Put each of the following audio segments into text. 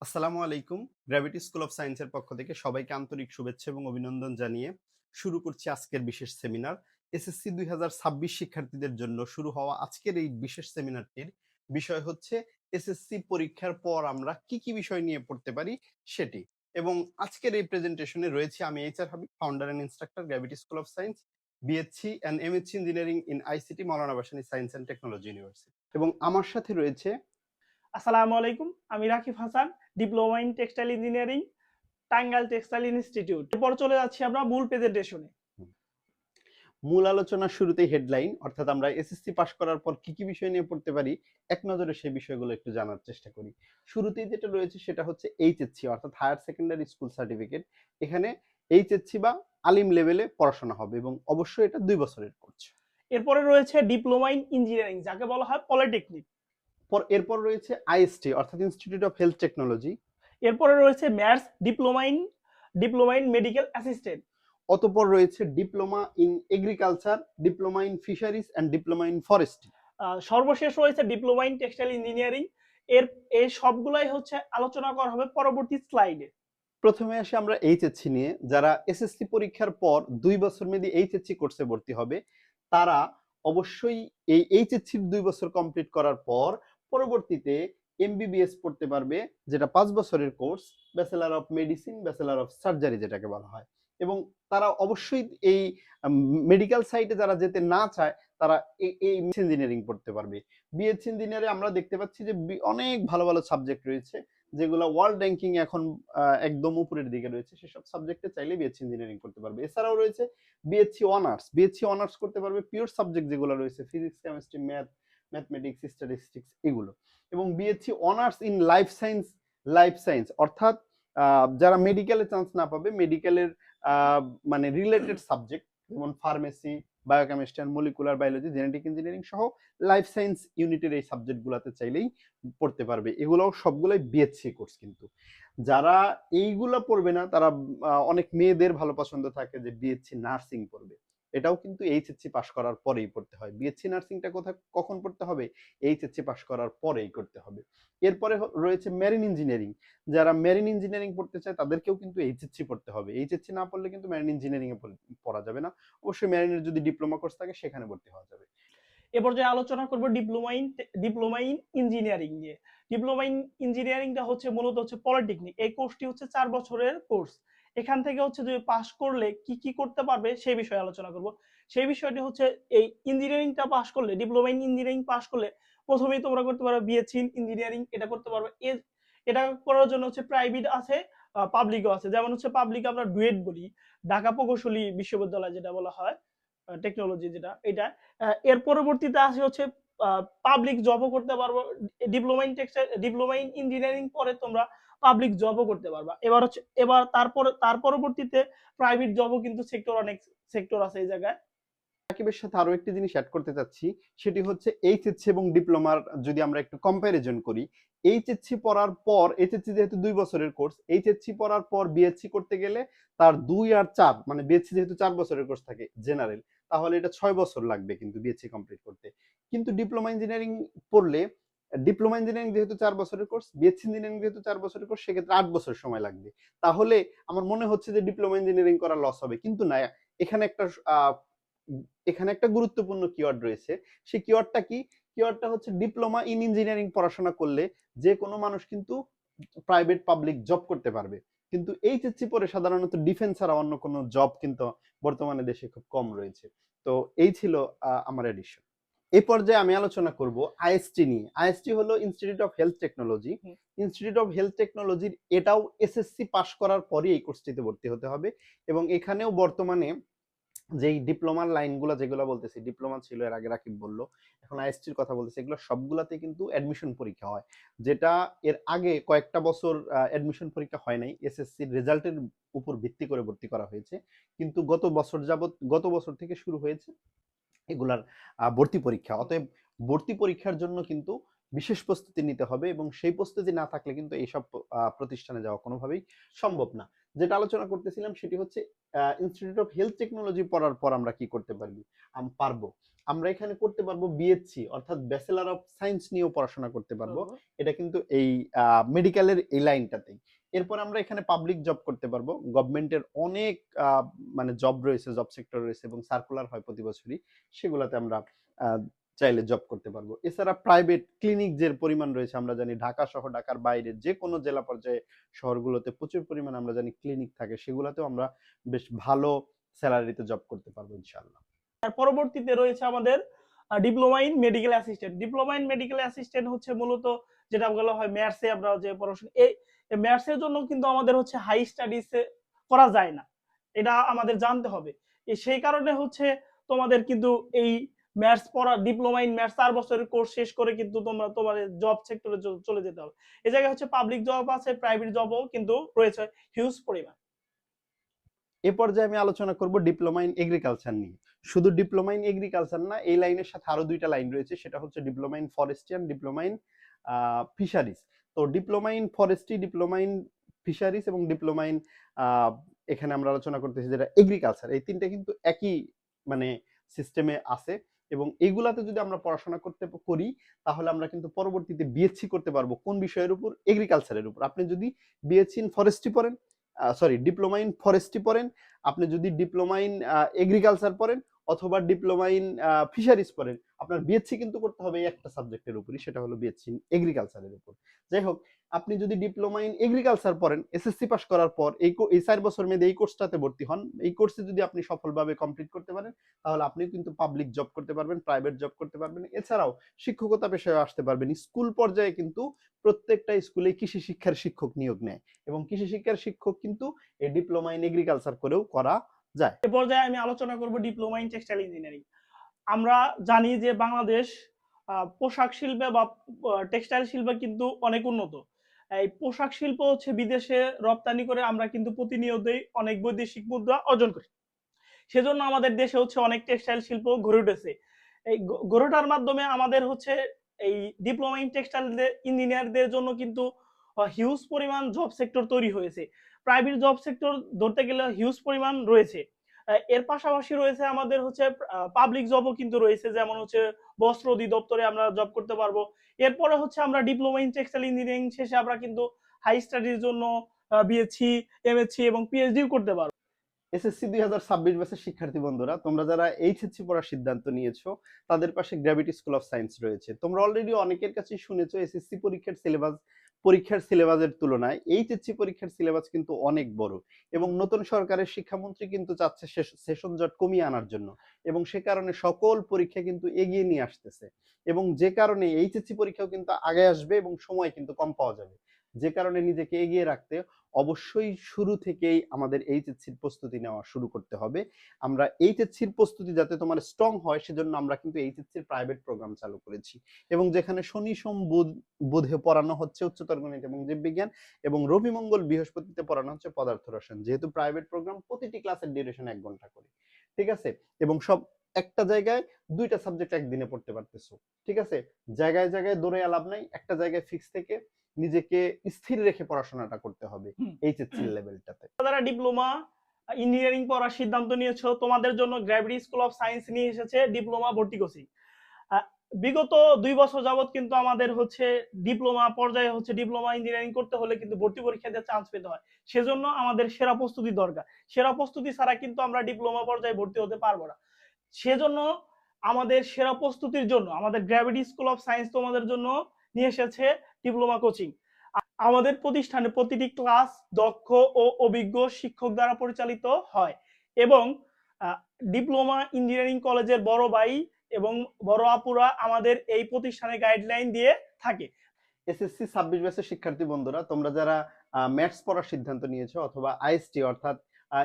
আসসালামু আলাইকুম। Gravity school of সায়েন্সের পক্ষ থেকে সবাইকে আন্তরিক শুভেচ্ছা এবং অভিনন্দন জানিয়ে শুরু করছি আজকের বিশেষ সেমিনার। এসএসসি ২০২৬ শিক্ষার্থীদের জন্য শুরু হওয়া আজকের এই বিশেষ সেমিনারটির বিষয় হচ্ছে এসএসসি পরীক্ষার পর আমরা কি, কি বিষয় নিয়ে পড়তে পারি সেটি। এবং আজকের এই প্রেজেন্টেশনে রয়েছি আমি HR Habib, founder and instructor gravity school of science, BSc and MSc engineering in ICT Maulana Bhashani science and technology university. এবং আমার সাথে রয়েছে আসসালামু আলাইকুম, আমি Rakib Hasan, diploma in textile engineering, Tangail textile institute. এরপর চলে যাচ্ছি আমরা মূল প্রেজেন্টেশনে। মূল আলোচনার শুরুতেই হেডলাইন, অর্থাৎ আমরা এসএসসি পাশ করার পর কি কি বিষয় নিয়ে পড়তে পারি এক নজরে সেই বিষয়গুলো একটু জানার চেষ্টা করি। শুরুতেই যেটা রয়েছে সেটা হচ্ছে এইচএসসি অর্থাৎ হায়ার সেকেন্ডারি স্কুল সার্টিফিকেট। এখানে এইচএসসি বা আলিম লেভেলে পড়াশোনা হবে এবং অবশ্যই এটা 2 বছরের কোর্স। এরপরে রয়েছে ডিপ্লোমা ইন ইঞ্জিনিয়ারিং, যাকে বলা হয় পলিটেকনিক। এরপর রয়েছে আইএসটি অর্থাৎ ইনস্টিটিউট অফ হেলথ টেকনোলজি। এরপরে রয়েছে maths diploma in medical assistant. অতঃপর রয়েছে diploma in agriculture, diploma in fisheries and diploma in forestry. সর্বশেষ রয়েছে ডিপ্লোমা ইন টেক্সটাইল ইঞ্জিনিয়ারিং। এই সবগুলাই হচ্ছে আলোচনা করা হবে পরবর্তী স্লাইডে। প্রথমে আসি আমরা এইচএসসি নিয়ে। যারা এসএসসি পরীক্ষার পর 2 বছর মেয়াদী এইচএসসি কোর্সে ভর্তি হবে, তারা অবশ্যই এই এইচএসসির 2 বছর কমপ্লিট করার পর পরবর্তীতে এমবিবিএস পড়তে পারবে, যেটা 5 বছরের course, bachelor of medicine, bachelor of surgery যেটাকে বলা হয়। এবং তারা অবশ্যই এই মেডিকেল সাইটে যারা যেতে না চায়, তারা এই ইঞ্জিনিয়ারিং পড়তে পারবে। বিএসসি ইঞ্জিনিয়ারে আমরা দেখতে পাচ্ছি যে অনেক ভালো, ভালো সাবজেক্ট রয়েছে যেগুলো ওয়ার্ল্ড র্যাঙ্কিং এখন একদম উপরের দিকে রয়েছে। সেসব সাবজেক্টে চাইলে বিএসসি ইঞ্জিনিয়ারিং করতে পারবে। এছাড়াও রয়েছে বিএসসি অনার্স। বিএসসি অনার্স করতে পারবে পিওর সাবজেক্ট যেগুলো রয়েছে ফিজিক্স, কেমিস্ট্রি, ম্যাথমেটিক্স, স্ট্যাটিস্টিক্স এগুলো। এবং BSc honours in life science অর্থাৎ যারা মেডিকেলে চান্স না পাবে, মেডিকেলের মানে রিলেটেড সাবজেক্ট যেমন pharmacy, biochemistry, molecular biology, genetic engineering সহ লাইফ সায়েন্স ইউনিটের এই সাবজেক্টগুলোতে চাইলেই পড়তে পারবে। এগুলো সবগুলোই বিএসসি কোর্স। কিন্তু যারা এইগুলো পড়বে না, তারা অনেক মেয়েদের ভালো পছন্দ থাকে যে বিএসসি নার্সিং পড়বে। এটাও কিন্তু এইচএসসি পাশ করার পরেই পড়তে হয়। বিএসসি নার্সিংটা কখন পড়তে হবে? এইচএসসি পাশ করার পরেই করতে হবে। এরপরে রয়েছে মেরিন ইঞ্জিনিয়ারিং। যারা মেরিন ইঞ্জিনিয়ারিং পড়তে চায় তাদেরকেও কিন্তু এইচএসসি পড়তে হবে। এইচএসসি না পড়লে কিন্তু মেরিন ইঞ্জিনিয়ারিং এ পড়া যাবে না। অবশ্যই মেরিনের যদি ডিপ্লোমা কোর্স থাকে সেখানে ভর্তি হওয়া যাবে। এ পর্যায়ে আলোচনা করব ডিপ্লোমা ইন ইঞ্জিনিয়ারিং নিয়ে। ডিপ্লোমা ইন ইঞ্জিনিয়ারিংটা হচ্ছে মূলত হচ্ছে পলিটেকনিক। এই কোর্সটি হচ্ছে 4 বছরের কোর্স। এখান থেকে হচ্ছে যে পাস করলে কি কি করতে পারবে সেই বিষয়ে আলোচনা করব। সেই বিষয়টি হচ্ছে এই ইঞ্জিনিয়ারিংটা পাস করলে, ডিপ্লোমা ইন ইঞ্জিনিয়ারিং পাস করলে প্রথমেই তোমরা করতে পারবে বিএসসি ইন ইঞ্জিনিয়ারিং, এটা করতে পারবে। এটা করার জন্য হচ্ছে প্রাইভেট আছে, পাবলিকও আছে। যেমন হচ্ছে পাবলিক আমরা ডুয়েট বলি, ঢাকা প্রকৌশলী বিশ্ববিদ্যালয় যেটা বলা হয়, টেকনোলজি যেটা, এটা। এর পরবর্তীতে আসে হচ্ছে পাবলিক জবও করতে পারবো। ডিপ্লোমা ইন ইঞ্জিনিয়ারিং পরে তোমরা পাবলিক জবও করতে পারবা। তার পরবর্তীতে প্রাইভেট জবও কিন্তু অনেক সেক্টর আছে এই জায়গায়। সাকিবের সাথে আরো একটি জিনিস অ্যাড করতে চাচ্ছি, সেটি হচ্ছে এইচএসসি এবং ডিপ্লোমার যদি আমরা একটু কম্পারিজন করি। এইচএসসি পড়ার পর, এইচএসসি যেহেতু 2 বছরের কোর্স, এইচএসসি পড়ার পর বিএসসি করতে গেলে তার 2 আর 4 মানে বিএসসি যেহেতু 4 বছরের কোর্স থাকে জেনারেল, তাহলে এটা 6 বছর লাগবে কিন্তু বিএসসি কমপ্লিট করতে। কিন্তু ডিপ্লোমা ইঞ্জিনিয়ারিং পড়লে, ডিপ্লোমা ইঞ্জিনিয়ারিং যেহেতু 4 বছরের কোর্স, বিএসসি ইঞ্জিনিয়ারিং যেহেতু 4 বছরের কোর্স, সেক্ষেত্রে 8 বছর সময় লাগবে। তাহলে আমার মনে হচ্ছে যে ডিপ্লোমা ইঞ্জিনিয়ারিং করা লস হবে, কিন্তু না। এখানে একটা এখানে একটা গুরুত্বপূর্ণ কিওয়ার্ড রয়েছে। সেই কিওয়ার্ডটা কি? কিওয়ার্ডটা হচ্ছে ডিপ্লোমা ইন ইঞ্জিনিয়ারিং পড়াশোনা করলে যে কোনো মানুষ কিন্তু প্রাইভেট পাবলিক জব করতে পারবে। কিন্তু এইচএসসি পরে সাধারণত ডিফেন্স ছাড়া অন্য কোনো জব কিন্তু বর্তমানে দেশে খুব কম রয়েছে। তো এই ছিল আমার এডিশন। এই পর্যায়ে আমি আলোচনা করব আইএসটি নিয়ে। আইএসটি হলো institute of health technology. Institute of health টেকনোলজির এটাও এসএসসি পাশ করার পরই এই কোর্সটিতে ভর্তি হতে হবে। এবং এখানেও বর্তমানে যেই ডিপ্লোমার লাইনগুলো যেগুলো বলতেছি, ডিপ্লোমা ছিল এর আগে রাকিব বলল, এখন আইএসটির কথা বলতেছি, এগুলো সবগুলাতে কিন্তু অ্যাডমিশন পরীক্ষা হয়, যেটা এর আগে কয়েকটা বছর অ্যাডমিশন পরীক্ষা হয় নাই, এসএসসির রেজাল্টের উপর ভিত্তি করে ভর্তি করা হয়েছে। কিন্তু গত বছর থেকে শুরু হয়েছে এগুলার ভর্তি পরীক্ষা। অতএব ভর্তি পরীক্ষার জন্য কিন্তু বিশেষ প্রস্তুতি নিতে হবে এবং সেই প্রস্তুতি না থাকলে কিন্তু এইসব প্রতিষ্ঠানে যাওয়া কোনোভাবেই সম্ভব না। যেটা আলোচনা করতেছিলাম সেটি হচ্ছে ইনস্টিটিউট অফ হেলথ টেকনোলজি পড়ার পর আমরা কি করতে পারবো। আমরা এখানে করতে পারবো বিএসসি অর্থাৎ ব্যাচেলর অফ সায়েন্স নিয়েও পড়াশোনা করতে পারবো। এটা কিন্তু এই মেডিকেলের এই লাইনটাতেই। এরপর আমরা এখানে পাবলিক জব করতে পারবো। গভর্নমেন্টের অনেক মানে জব রয়েছে, জব সেক্টর রয়েছে এবং সার্কুলার হয় প্রতি বছরই। সেগুলাতে আমরা চাইলে জব করতে পারবো। এছাড়া প্রাইভেট ক্লিনিক যে পরিমাণ রয়েছে আমরা জানি ঢাকা সহ ঢাকার বাইরে যে কোনো জেলা পর্যায়ে শহরগুলোতে প্রচুর পরিমাণ আমরা জানি ক্লিনিক থাকে, সেগুলোতেও আমরা বেশ ভালো স্যালারিতে জব করতে পারবো ইনশাআল্লাহ। তার পরবর্তীতে রয়েছে আমাদের diploma in medical assistant. Diploma in medical assistant হচ্ছে মূলত যেটা বলা হয় ম্যাথসে আমরা যে পড়াশোনা, এই ম্যাথসের জন্য কিন্তু আমাদের হচ্ছে হাই স্টাডিজ করা যায় না, এটা আমাদের জানতে হবে। সেই কারণে হচ্ছে তোমাদের কিন্তু এই ম্যাথস পড়া, ডিপ্লোমা ইন ম্যাথস 4 বছরের কোর্স শেষ করে কিন্তু তোমাদের জব সেক্টরে চলে যেতে হবে। এই জায়গায় হচ্ছে পাবলিক জব আছে, প্রাইভেট জবও কিন্তু রয়েছে হিউজ পরিমাণ। এ পর্যায়ে আমি আলোচনা করব ডিপ্লোমা ইন এগ্রিকালচার নিয়ে। শুধু ডিপ্লোমা ইন এগ্রিকালচার না, এই লাইনের সাথে আরো দুইটা লাইন রয়েছে, সেটা হচ্ছে diploma in forestry and diploma in fisheries. তো diploma in forestry, diploma in fisheries এবং ডিপ্লোমা ইন এখানে আমরা আলোচনা করতেছি যেটা এগ্রিকালচার, এই তিনটা কিন্তু একই মানে সিস্টেমে আছে এবং এগুলাতে যদি আমরা পড়াশোনা করি তাহলে আমরা কিন্তু পরবর্তীতে বিএসসি করতে পারবো কোন বিষয়ের উপর? এগ্রিকালচারের উপর। আপনি যদি বিএসসি ইন ফরেস্ট্রি পড়েন, ডিপ্লোমা ইন ফরেস্ট্রি পড়েন, আপনি যদি ডিপ্লোমা ইন এগ্রিকালচার পড়েন অথবা ডিপ্লোমা ইন ফিশারিজ পড়েন, আপনার বিএসসি কিন্তু করতে হবে এই একটা সাবজেক্টের উপরই, সেটা হলো বিএসসি ইন এগ্রিকালচারের উপর। যাই হোক, আপনি যদি ডিপ্লোমা ইন এগ্রিকালচার পড়েন, এসএসসি পাস করার পর এই 4 বছর মেয়াদে এই কোর্সটাতে ভর্তি হন, এই কোর্সে যদি আপনি সফলভাবে কমপ্লিট করতে পারেন তাহলে আপনি কিন্তু পাবলিক জব করতে পারবেন, প্রাইভেট জব করতে পারবেন, এছাড়াও শিক্ষকতা পেশায় আসতে পারবেন। স্কুল পর্যায়ে কিন্তু প্রত্যেকটা স্কুলে কৃষি শিক্ষার শিক্ষক নিয়োগ নেয় এবং কৃষি শিক্ষার শিক্ষক কিন্তু এই ডিপ্লোমা ইন এগ্রিকালচার করেও করা যায়। এ পর্যায়ে আমি আলোচনা করব ডিপ্লোমা ইন টেক্সটাইল ইঞ্জিনিয়ারিং। আমরা জানি যে বাংলাদেশ পোশাক শিল্পে বা টেক্সটাইল শিল্পে কিন্তু অনেক উন্নত। এই পোশাক শিল্প হচ্ছে বিদেশে রপ্তানি করে আমরা কিন্তু প্রতিনিয়তই অনেক বৈদেশিক মুদ্রা অর্জন করি। সেজন্য আমাদের দেশে হচ্ছে অনেক টেক্সটাইল শিল্প গড়ে উঠেছে। এই গড়ে ওঠার মাধ্যমে আমাদের হচ্ছে এই ডিপ্লোমা ইন টেক্সটাইল ইঞ্জিনিয়ারদের জন্য কিন্তু হিউজ পরিমাণ জব সেক্টর তৈরি হয়েছে। প্রাইভেট জব সেক্টর ধরতে গেলে হিউজ পরিমাণ রয়েছে। এর পাশাপাশি রয়েছে আমাদের হচ্ছে পাবলিক জবও কিন্তু রয়েছে, যেমন হচ্ছে বস্ত্র অধিদপ্তরে আমরা জব করতে পারবো। এরপরে হচ্ছে আমরা ডিপ্লোমা ইন টেক্সটাইল ইঞ্জিনিয়ারিং শেষে আমরা কিন্তু হাই স্টাডির জন্য বিএসসি, এমএসসি এবং পিএইচডিও করতে পারবো। এসএসসি 2026 ব্যাচের শিক্ষার্থী বন্ধুরা, তোমরা যারা এইচএসসি পড়ার সিদ্ধান্ত নিয়েছো তাদের পাশে গ্র্যাভিটি স্কুল অফ সায়েন্স রয়েছে। তোমরা অলরেডি অনেকের কাছেই শুনেছো এসএসসি পরীক্ষার সিলেবাসের তুলনায় এইচএসসি পরীক্ষার সিলেবাস কিন্তু অনেক বড় এবং নতুন সরকারের শিক্ষামন্ত্রী কিন্তু চাচ্ছে সেশন জট কমিয়ে আনার জন্য এবং সে কারণে সকল পরীক্ষা কিন্তু এগিয়ে নিয়ে আসতেছে এবং যে কারণে এইচএসসি পরীক্ষাও কিন্তু আগে আসবে এবং সময় কিন্তু কম পাওয়া যাবে। যে কারণে নিজেকে এগিয়ে রাখতে অবশ্যই শুরু থেকেই আমাদের এইচএসসির প্রস্তুতি নেওয়া শুরু করতে হবে। আমরা এইচএসসির প্রস্তুতি যাতে তোমার স্ট্রং হয় সেজন্য আমরা কিন্তু এইচএসসির প্রাইভেট প্রোগ্রাম চালু করেছি এবং যেখানে শনি সোম বুধে পড়ানো হচ্ছে উচ্চতর গণিত এবং জীববিজ্ঞান এবং রবি মঙ্গল বৃহস্পতিতে পড়ানো হচ্ছে পদার্থ রসায়ন। যেহেতু প্রাইভেট প্রোগ্রাম, প্রতিটি ক্লাসের ডিউরেশন 1 ঘন্টা করে, ঠিক আছে, এবং সব একটা জায়গায় 2টা সাবজেক্ট একদিনে পড়তে পারতেছো, ঠিক আছে। জায়গায় জায়গায় দৌড়ে লাভ নাই, একটা জায়গায় ফিক্স থেকে নিজেকে স্থির রেখে পড়াশোনাটা করতে হবে এইচএসসি লেভেলটাতে। যারা ডিপ্লোমা ইঞ্জিনিয়ারিং পড়ার সিদ্ধান্ত নিয়েছো, তোমাদের জন্য গ্র্যাভিটি স্কুল অফ সায়েন্স নিয়ে এসেছে ডিপ্লোমা ভর্তি কোচিং। বিগত 2 বছর যাবত কিন্তু আমাদের হচ্ছে ডিপ্লোমা পর্যায়ে হচ্ছে ডিপ্লোমা ইঞ্জিনিয়ারিং করতে হলে কিন্তু ভর্তি পরীক্ষা দিয়ে চান্স পেতে হয়। সেজন্য আমাদের সেরা প্রস্তুতি দরকার। সেরা প্রস্তুতি ছাড়া কিন্তু আমরা ডিপ্লোমা পর্যায়ে ভর্তি হতে পারবো না। সেজন্য আমাদের সেরা প্রস্তুতির জন্য আমাদের গ্র্যাভিটি স্কুল অফ সায়েন্স তোমাদের জন্য নিয়ে এসেছে ডিপ্লোমা কোচিং। আমাদের প্রতিষ্ঠানে প্রতিটি ক্লাস দক্ষ ও অভিজ্ঞ শিক্ষক দ্বারা পরিচালিত হয় এবং ডিপ্লোমা ইঞ্জিনিয়ারিং কলেজের বড় ভাই এবং বড় আপুরা আমাদের এই প্রতিষ্ঠানে গাইডলাইন দিয়ে থাকে। এসএসসি 26 ব্যাচের শিক্ষার্থী বন্ধুরা, তোমরা যারা ম্যাথস পড়ার সিদ্ধান্ত নিয়েছো অথবা আইএসটি অর্থাৎ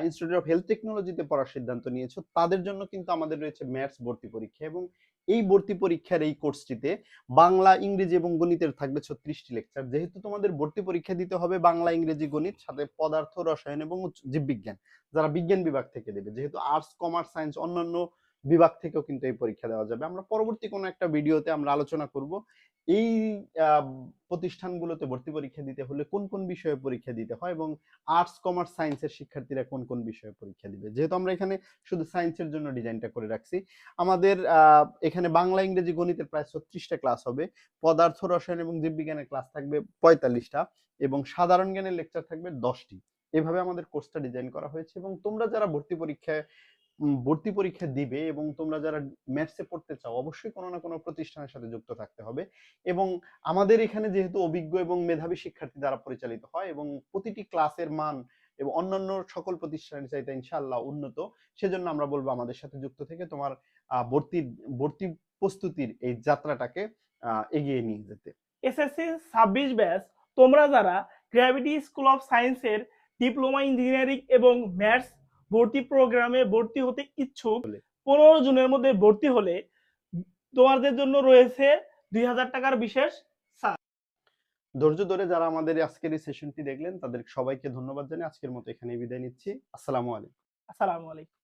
ইনস্টিটিউট অফ হেলথ টেকনোলজিতে পড়ার সিদ্ধান্ত নিয়েছো, তাদের জন্য কিন্তু আমাদের রয়েছে ম্যাথস ভর্তি পরীক্ষা এবং এই ভর্তি পরীক্ষার এই কোর্সটিতে বাংলা, ইংরেজি এবং গণিতের থাকবে 36টি লেকচার। যেহেতু তোমাদের ভর্তি পরীক্ষা দিতে হবে বাংলা, ইংরেজি, গণিত, সাথে পদার্থ রসায়ন এবং জীববিজ্ঞান, যারা বিজ্ঞান বিভাগ থেকে দেবে। যেহেতু আর্টস, কমার্স, সায়েন্স অন্যান্য বিভাগ থেকেও কিন্তু এই পরীক্ষা দেওয়া যাবে। আমরা পরবর্তী কোনো একটা ভিডিওতে আমরা আলোচনা করব এই প্রতিষ্ঠানগুলোতে ভর্তি পরীক্ষা দিতে হলে কোন কোন বিষয়ে পরীক্ষা দিতে হয় এবং আর্টস কমার্স সায়েন্সের শিক্ষার্থীরা কোন কোন বিষয়ে পরীক্ষা দিবে। যেহেতু আমরা এখানে শুধু সায়েন্সের জন্য ডিজাইনটা করে রাখছি, আমাদের এখানে বাংলা ইংরেজি গণিতের প্রায় 36টা ক্লাস হবে, পদার্থ রসায়ন এবং জীববিজ্ঞানের ক্লাস থাকবে 45টা এবং সাধারণ জ্ঞানের লেকচার থাকবে 10টি। এভাবে আমাদের কোর্সটা ডিজাইন করা হয়েছে এবং তোমরা যারা ভর্তি পরীক্ষা দিবে এবং তোমরা যারা ম্যাথসে পড়তে চাও অবশ্যই কোনো না কোনো প্রতিষ্ঠানের সাথে যুক্ত থাকতে হবে। এবং আমাদের এখানে যেহেতু অভিজ্ঞ এবং মেধাবী শিক্ষার্থী দ্বারা পরিচালিত হয় এবং প্রতিটি ক্লাসের মান এবং অন্যান্য সকল প্রতিষ্ঠানের চাইতে ইনশাআল্লাহ উন্নত, সেজন্য আমরা বলবো আমাদের সাথে যুক্ত থেকে তোমার ভর্তি প্রস্তুতির এই যাত্রাটাকে এগিয়ে নিয়ে যেতে। এসএসসি 26 ব্যাচ তোমরা যারা গ্র্যাভিটি স্কুল অফ সায়েন্সের ডিপ্লোমা ইঞ্জিনিয়ারিং এবং ম্যাথস ভর্তি প্রোগ্রামে ভর্তি হতে ইচ্ছুক, 15 জুনের মধ্যে ভর্তি হলে তোমাদের জন্য রয়েছে 2000 টাকার বিশেষ ছাড়। ধৈর্য ধরে যারা আমাদের আজকের এই সেশনটি দেখলেন তাদের সবাইকে ধন্যবাদ জানিয়ে আজকের মতো এখানেই বিদায় নিচ্ছি। আসসালামু আলাইকুম। আসসালামু আলাইকুম।